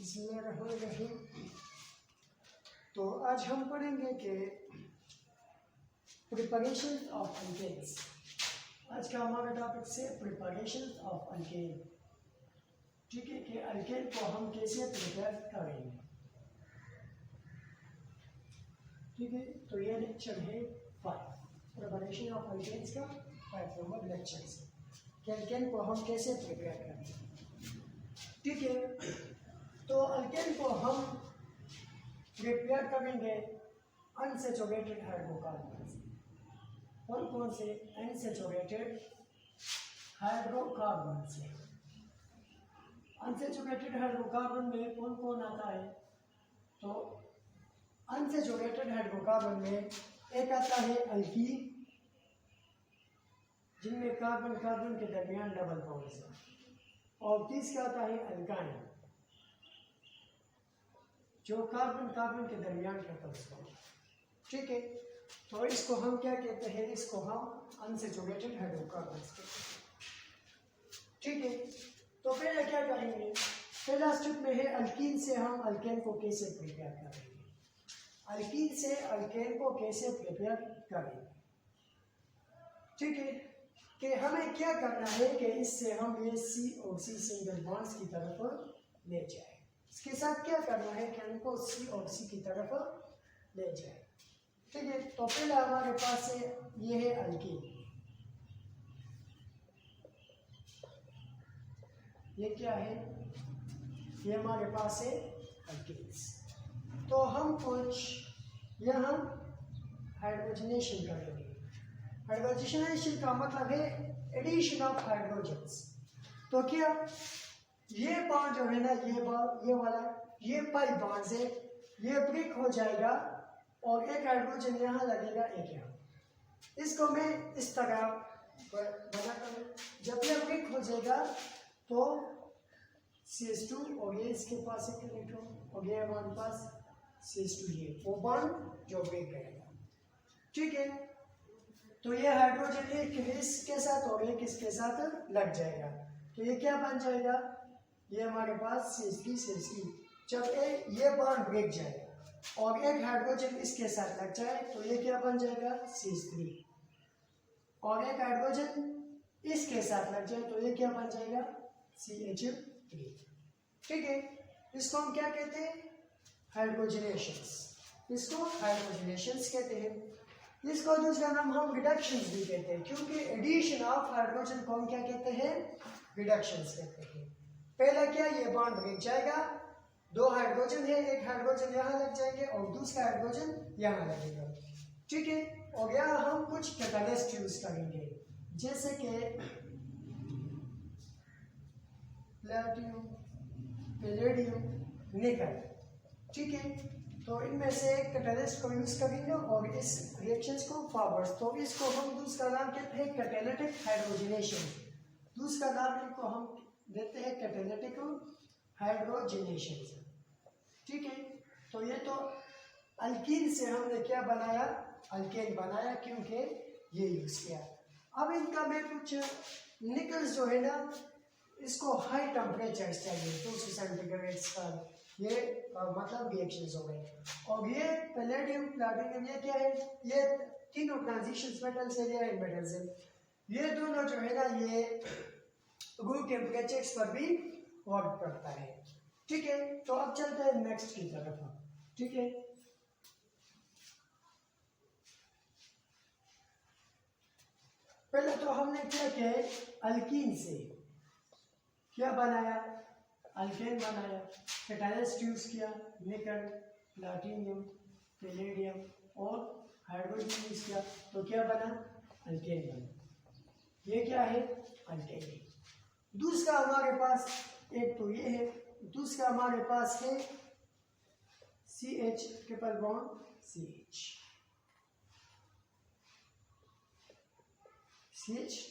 बिस्मिल्लाहिर्रहमानिर्रहीम। तो आज हम पढ़ेंगे कि प्रिपरेशन ऑफ अल्केन्स। आज का हमारा टॉपिक से प्रिपरेशन ऑफ अल्केन। ठीक है कि अल्केन को हम कैसे प्रिपेयर करेंगे। ठीक है, तो ये लेक्चर है 5 प्रिपरेशन ऑफ अल्केन्स का 5 नंबर लेक्चर से कि अल्केन को हम कैसे प्रिपेयर करेंगे। ठीक है, तो अल्केन को हम प्रिपेयर करेंगे अनसैचुरेटेड हाइड्रोकार्बन से। कौन कौन से? अनसैचुरेटेड हाइड्रोकार्बन से। अनसैचुरेटेड हाइड्रोकार्बन में कौन कौन आता है? तो अनसैचुरेटेड हाइड्रोकार्बन में एक आता है अल्कीन, जिनमें कार्बन कार्बन के दरमियान डबल बॉन्ड्स है, और तीसरा आता है अल्काइन, जो कार्बन कार्बन के दरमियान ट्रिपल्स बॉन्ड। ठीक है, तो इसको हम क्या कहते हैं? इसको हम अनसैचुरेटेड हाइड्रोकार्बन कहते हैं। ठीक है, तो पहले क्या करेंगे? पहला स्टेप में है अल्कीन से हम अल्केन को कैसे प्रिपेयर करेंगे। अल्कीन से अल्केन को कैसे प्रिपेयर करेंगे। ठीक है, कि हमें क्या करना है कि इससे हम ये सी और सी सिंगल बॉन्ड्स की तरफ ले जाए। इसके साथ क्या करना है कि हमको सी और सी की तरफ ले जाए। ठीक है, तो पहले हमारे पास है ये है अल्कीन। ये क्या है? ये हमारे पास है अल्कीन्स। तो हम कुछ यहाँ हाइड्रोजनेशन करेंगे। हाइड्रोजनेशन का मतलब है एडिशन ऑफ हाइड्रोजन्स। तो क्या ये बॉन्ड जो है ना, ये वाला ये पाई बॉन्ड से ये ब्रेक हो जाएगा और एक हाइड्रोजन यहाँ लगेगा, एक यहाँ। इसको मैं इस तरह बनाता हूँ। जब ये ब्रेक हो जाएगा तो CH2 और ये इसके पास एक इलेक्ट्रॉन और ये हमारे पास CH2, ये वो बॉन्ड जो ब्रेक करेगा। ठीक है, तो ये हाइड्रोजन एक इसके साथ और एक इसके साथ लग जाएगा, तो ये क्या बन जाएगा? ये हमारे पास CH3 जब ये बॉन्ड ब्रेक जाएगा और एक हाइड्रोजन इसके साथ लग जाए तो ये क्या बन जाएगा? CH3, और एक हाइड्रोजन इसके साथ लग जाए तो ये क्या बन जाएगा? CH3। ठीक है, इसको हम क्या कहते हैं? हाइड्रोजनेशंस। इसको हाइड्रोजनेशंस कहते हैं। इसको दूसरा नाम हम रिडक्शंस भी कहते हैं, क्योंकि एडिशन ऑफ हाइड्रोजन को हम क्या कहते हैं? रिडक्शंस कहते हैं। पहला क्या? ये बॉन्ड ब्रेक जाएगा, दो हाइड्रोजन है, एक हाइड्रोजन यहाँ लग जाएंगे और दूसरा हाइड्रोजन यहाँ लगेगा। ठीक है, और यहाँ हम कुछ कैटालिस्ट यूज करेंगे, जैसे कि प्लैटिनम, पैलेडियम, निकल। ठीक है, तो इनमें से एक कैटालिस्ट को यूज करेंगे और इस रिएक्शंस को फॉरवर्ड। तो इसको हम दूसरा नाम कहते हैं कैटालिटिक हाइड्रोजनेशन। दूसरा नाम इनको हम देते हैं कैटालिटिक हाइड्रोजनेशन। ठीक है, तो ये तो अल्कीन से हमने क्या बनाया? अल्केन बनाया, क्योंकि ये यूज किया। अब इनका मैं कुछ निकल्स जो है ना, इसको हाई टेम्परेचर चाहिए, 200 सेंटीग्रेड का ये मतलब रिएक्शंस हो गए। और ये पैलेडियम, प्लैटिनम, ये क्या है? ये तीनों ट्रांजिशन मेटल्स है, ये मेटल्स है। ये दोनों जो है ना, ये रूम टेम्परेचर्स पर भी वर्क करता है। ठीक है, तो अब चलते हैं नेक्स्ट की तरफ। ठीक है, पहले तो हमने क्या किया? अल्कीन से क्या बनाया? अल्केन बनाया। कैटालिस्ट यूज किया, निकल, प्लैटिनम, पैलेडियम और हाइड्रोजन यूज किया, तो क्या बना? अल्केन बना। ये क्या है? अल्केन है। दूसरा हमारे पास एक तो ये है, दूसरा हमारे पास है CH triple bond CH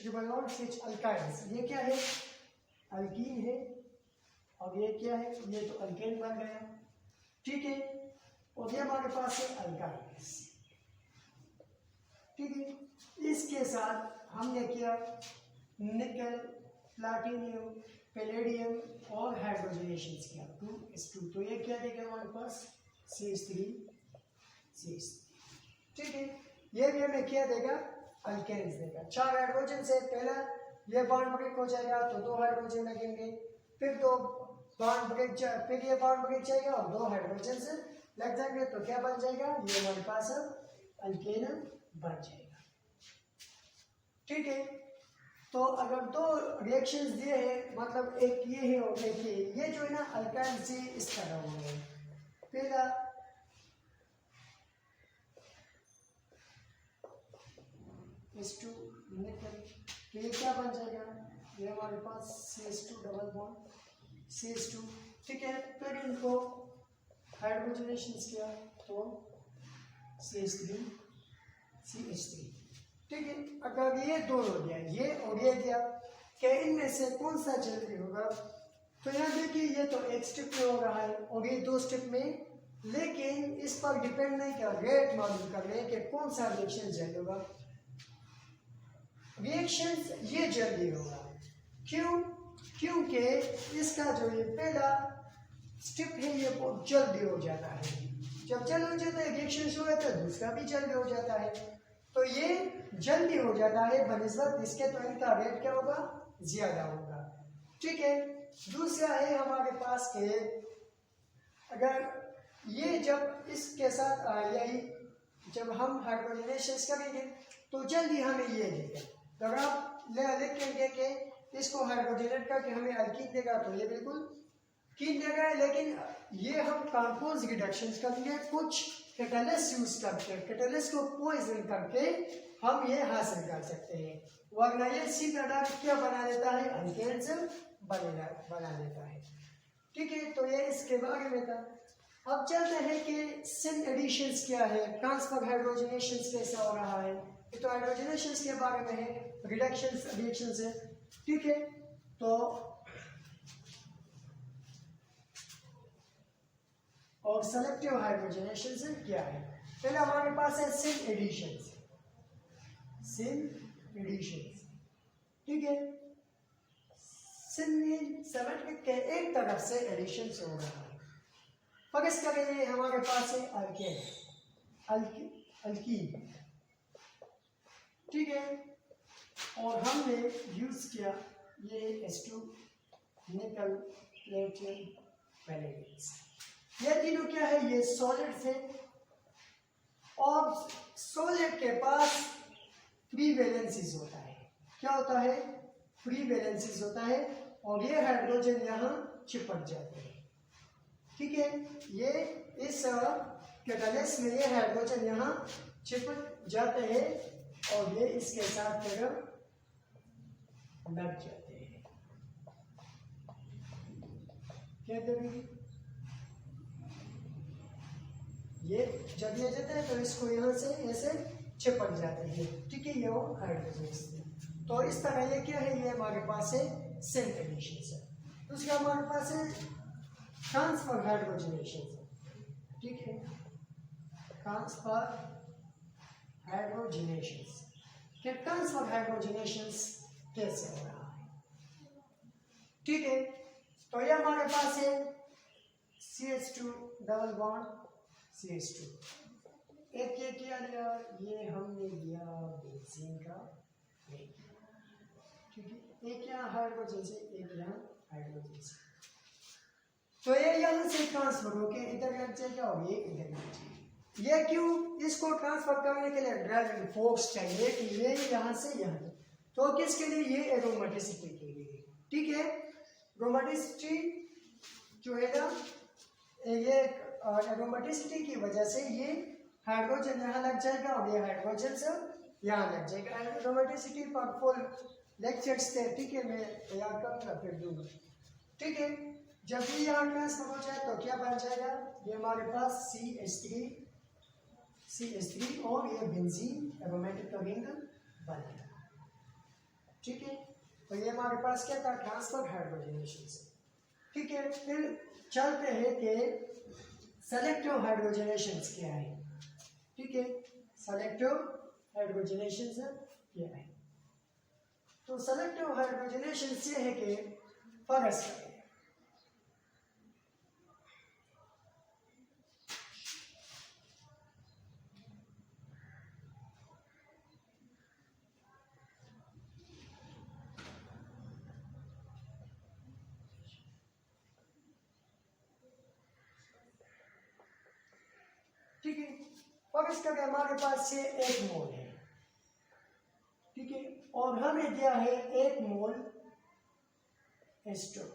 triple bond CH alkynes. ये क्या है? अल्कीन है। और ये क्या है? ये तो अल्केन बन गया। ठीक है, और ये हमारे पास है अल्काइन्स। ठीक है, इसके साथ हमने किया निकल, प्लैटिनम, पैलेडियम और हाइड्रोजनेशन किया 2s2, तो ये क्या देगा हमारे पास CH3 CH3। ठीक है, ये भी हमें क्या देगा, अल्केन्स देगा। 4 हाइड्रोजन से पहला ये बॉन्ड ब्रेक हो जाएगा तो 2 हाइड्रोजन लगेंगे, फिर ये बॉन्ड ब्रेक जाएगा और 2 हाइड्रोजन से लग जाएंगे, तो क्या बन जाएगा, ये हमारे पास अल्केन बन जाएगा। ठीक है, तो अगर 2 रिएक्शंस दिए हैं, मतलब एक ये है और एक ये जो है ना अल्काइल से इस तरह हो गए। पहला H2 निकल, तो ये क्या बन जाएगा, ये हमारे पास CH2 डबल बॉन्ड CH2। ठीक है, फिर इनको हाइड्रोजनेशन किया तो CH3 CH3। ठीक है, अगर ये दोनों दिया, ये और ये दिया, क्या इनमें से कौन सा जल्दी होगा, तो यहाँ देखिए ये तो एक स्टेप में हो रहा है और ये 2 स्टेप में, लेकिन इस पर डिपेंड नहीं कर, रेट मालूम कर रहे हैं कि कौन सा रिएक्शन जल्दी होगा। रिएक्शन ये जल्दी होगा, क्यों, क्योंकि इसका जो ये पहला स्टेप है ये बहुत जल्दी हो जाता है। जब जल्दी हो जाता है रिएक्शन शुरू होता है, दूसरा भी जल्दी हो जाता है, तो ये जल्दी हो जाता है बनिस्बत इसके, तो इनका रेट क्या होगा, ज्यादा होगा। ठीक है, दूसरा है हमारे पास के, अगर ये जब इसके साथ यही जब हम हाइड्रोजनेशन करेंगे तो जल्दी हमें ये देगा, तो अगर आप लिखेंगे कि इसको हाइड्रोजनेट करके हमें अल्कीन देगा तो ये बिल्कुल कीन देगा, लेकिन ये हम कंपोज रिडक्शन करेंगे, कुछ कैटलिस्ट यूज करके, कैटलिस्ट को पॉइजन करके हम ये हासिल कर सकते हैं, वरना ये सीधा डायरेक्ट क्या बना देता है, अल्केन्स बना देता है। ठीक है, तो ये इसके बारे में था। अब चलते हैं कि सिन एडिशंस क्या है, ट्रांसफर हाइड्रोजनेशन कैसा हो रहा है, ये तो हाइड्रोजनेशन के बारे में है, रिडक्शंस रिएक्शंस है। ठीक है, तो और सेलेक्टिव हाइड्रोजनेशन क्या है, पहले हमारे पास है सिन एडिशंस, ठीक है, सिन सेलेक्ट के एक तरफ से एडिशन हो रहा है। फर्स्ट करेंगे हमारे पास है अल्कीन, ठीक है, और हमने यूज किया ये H2 निकल प्लेटियम पैलेडियम, ये तीनों क्या है, ये सॉलिड थे और सॉलिड के पास फ्री वैलेंसीज होता है, क्या होता है, फ्री वैलेंसीज होता है, और ये हाइड्रोजन यहाँ चिपक जाते हैं। ठीक है, ये इस कैटलिस्ट में ये हाइड्रोजन यहाँ चिपक जाते हैं और ये इसके साथ फिर लग जाते हैं, क्या करेंगे, ये जब ये जाते हैं तो इसको यहाँ से ऐसे चिपक जाते हैं। ठीक है, ये वो हाइड्रोजन, तो इस तरह ये क्या है, ये हमारे पास है सिन एडिशन है। दूसरा हमारे पास है ट्रांसफर हाइड्रोजनेशन, ठीक है, ट्रांसफर हाइड्रोजनेशन, कि ट्रांसफर हाइड्रोजनेशन कैसे हो रहा है। ठीक है, तो ये हमारे पास है CH2 डबल बॉन्ड CH2, एक ये क्या लिया, ये हमने लिया बेंजीन का, ठीक है, एक यहाँ हाइड्रोजन से एक यहाँ हाइड्रोजन से, तो ये यहाँ से ट्रांसफर होके इधर लग जाएगा और ये इधर लग जाएगा। ये क्यों, इसको ट्रांसफर करने के लिए ड्राइविंग फोर्स चाहिए कि ये यहाँ से यहाँ, तो किसके लिए, ये एरोमेटिसिटी के लिए। ठीक है, एरोमेटिसिटी जो है ना, ये एरोमेटिसिटी की वजह से ये हाइड्रोजन यहाँ लग जाएगा और ये हाइड्रोजन से यहाँ लग जाएगा। एरोमेटिसिटी पर फुल लेक्चर्स थे, ठीक है, मैं याद करूँगा फिर दूंगा। ठीक है, जब भी यहाँ ट्रांसफर हो जाए तो क्या बन जाएगा, ये हमारे पास CH3 और ये बेंजीन एरोमेटिक का रिंग बन गया। ठीक है, तो ये हमारे पास क्या था, ट्रांसफर हाइड्रोजनेशन से। ठीक है, फिर चलते हैं कि सेलेक्टिव हाइड्रोजनेशन क्या है। ठीक है, सेलेक्टिव हाइड्रोजनेशन क्या है, तो सेलेक्टिव हाइड्रोजनेशन से है कि फोकस करें। ठीक है, फोकस करके हमारे पास से 1 मोल है, ठीक है, और हमें दिया है 1 मोल H2।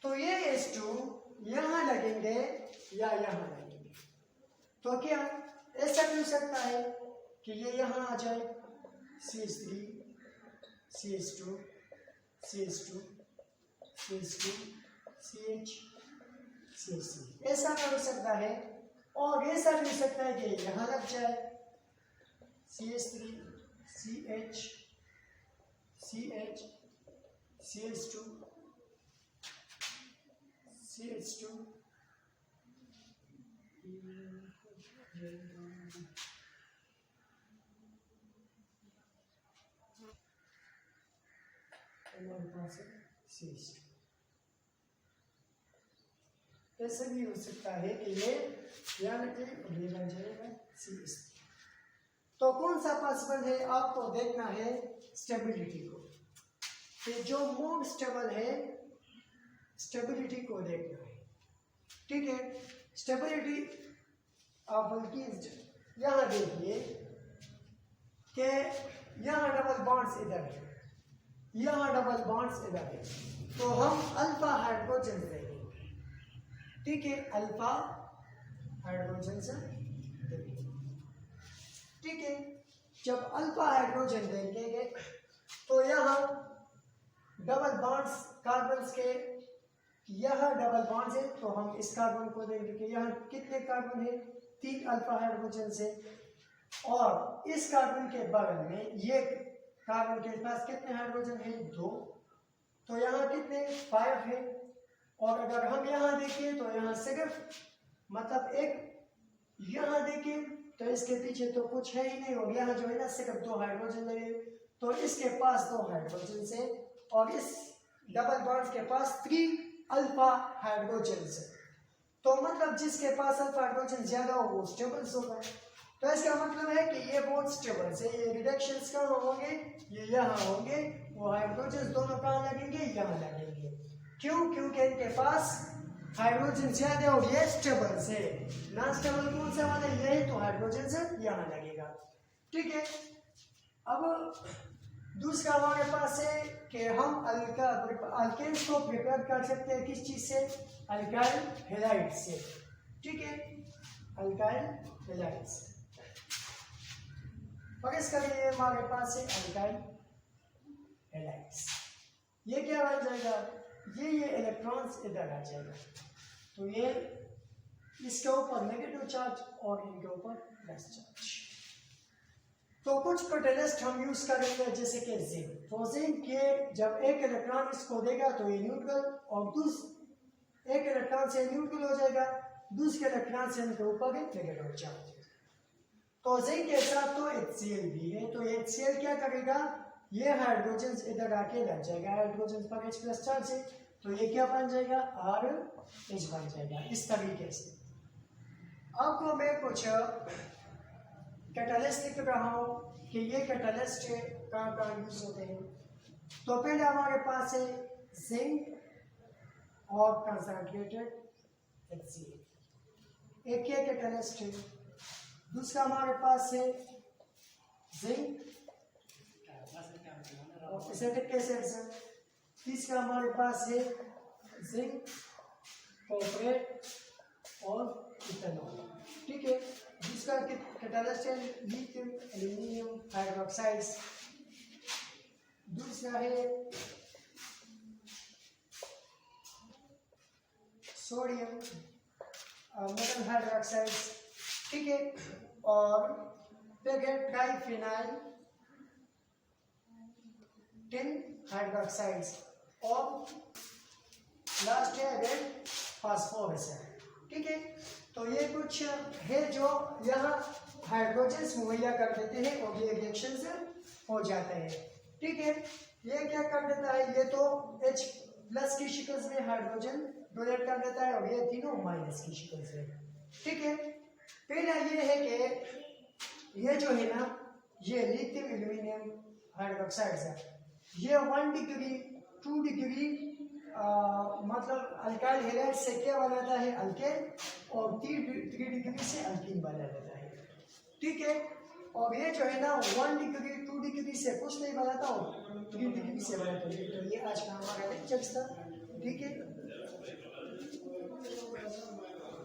तो ये H2 यहां लगेंगे या यहां लगेंगे, तो क्या ऐसा भी हो सकता है कि ये यहां आ जाए CH3 CH2 CH2 CH2 CH CH3, ऐसा भी हो सकता है। और ऐसा भी हो सकता है कि यहां लग जाए CH3 CH CH CH2 CH2 हमारे पास है CH2। ऐसे भी हो सकता है कि ये यानी कि ये बन जाएगा CH3। तो कौन सा पॉसिबल है, आपको देखना है स्टेबिलिटी को, कि जो मोर स्टेबल है स्टेबिलिटी को देखना है, ठीक है। स्टेबिलिटी ऑफ अल्कीन्स, यहाँ देखिए कि यहाँ डबल बॉन्ड्स इधर है, यहाँ डबल बॉन्ड्स इधर है, तो हम अल्फा हाइड्रोजन देंगे, ठीक है, अल्फा हाइड्रोजन से देंगे, ठीक है। जब अल्फा हाइड्रोजन देंगे तो यहाँ डबल बॉन्ड्स कार्बन्स के, यहाँ डबल बॉन्ड्स है तो हम इस कार्बन को देंगे कि यहाँ कितने कार्बन है, 3 अल्फा हाइड्रोजन से, और इस कार्बन के बगल में ये कार्बन के पास कितने हाइड्रोजन है, 2, तो यहाँ कितने 5 है। और अगर हम यहाँ देखें तो यहाँ सिर्फ मतलब एक, यहाँ देखें तो इसके पीछे तो कुछ है ही नहीं, और यहाँ जो है ना सिर्फ 2 हाइड्रोजन लगे, तो इसके पास 2 हाइड्रोजन से, और इस डबल बॉन्ड के पास 3 अल्फा हाइड्रोजन से, तो मतलब जिसके पास अल्फा हाइड्रोजन ज्यादा हो वो स्टेबल्स होगा। तो इसका मतलब है कि ये बहुत स्टेबल है, ये रिडक्शंस कहाँ होंगे, ये यहाँ होंगे, वो हाइड्रोजन दोनों कहाँ लगेंगे, यहाँ लगेंगे। क्यों? क्योंकि इनके पास हाइड्रोजन ज्यादा और ये स्टेबल से, नॉन स्टेबल कौन सा वाला, यही तो हाइड्रोजन से यहाँ लगेगा, ठीक है। अब दूसरा हमारे पास है कि हम अल्केन्स को प्रिपेयर कर सकते हैं किस चीज से, अल्काइल हैलाइड से, ठीक है, अल्काइल हैलाइड से। और इसका लिए हमारे पास है अल्काइल हैलाइड्स, ये क्या बन जाएगा, ये इलेक्ट्रॉन्स इधर आ जाएगा, तो ये इसके ऊपर नेगेटिव चार्ज और इनके ऊपर प्लस चार्ज। तो कुछ कैटलिस्ट हम यूज करेंगे जैसे कि जिंक, तो जिंक के जब एक इलेक्ट्रॉन इसको देगा तो ये न्यूट्रल, और एक इलेक्ट्रॉन से न्यूट्रल हो जाएगा, दूसरे इलेक्ट्रॉन से इनके ऊपर नेगेटिव चार्ज। तो जिंक के साथ तो HCl भी है, तो HCl क्या करेगा, ये हाइड्रोजन इधर आके लग जाएगा, हाइड्रोजन पर H प्लस चार्ज है, तो ये क्या बन जाएगा, RH बन जाएगा, इस तरीके से। आपको मैं कुछ कैटलिस्ट लिख रहा हूँ कि ये कैटलिस्ट कहाँ कहाँ यूज होते हैं। तो पहले हमारे पास है जिंक और कंसंट्रेटेड HCl, एक ये कैटलिस्ट है। दूसरा हमारे पास है जिंक और एसिटिक एसिड से। तीसरा हमारे पास है जिंक, कॉपरेट और इथेनॉल, ठीक है। दूसरा कैटलिस्ट है लिथियम एल्यूमिनियम हाइड्रोक्साइड्स। दूसरा है सोडियम मेटल हाइड्रोक्साइड्स, ठीक है। और फिर है ट्राइफिनाइल टिन हाइड्रोक्साइड्स, और लास्ट है रेड फास्फोरस, ठीक है। तो ये कुछ है जो यहाँ हाइड्रोजन मुहैया कर देते हैं और ये रिएक्शन से हो जाते हैं, ठीक है। ये क्या कर देता है, ये तो H प्लस की शिकल्स में हाइड्रोजन डोनेट कर देता है और ये तीनों माइनस की शिकल्स है। ठीक है, पहला ये है कि ये जो है ना, ये लिथियम एल्यूमिनियम हाइड्रोक्साइड है, ये 1 डिग्री 2 डिग्री मतलब अल्काइल हैलाइड से क्या बनाता है, अल्केन, और 3 डिग्री से अल्कीन बना देता है। ठीक है, और ये जो है ना 1 डिग्री 2 डिग्री से कुछ नहीं बनाता और 3 डिग्री से बनाता है। तो ये आज का हमारा लेक्चर था। ठीक है।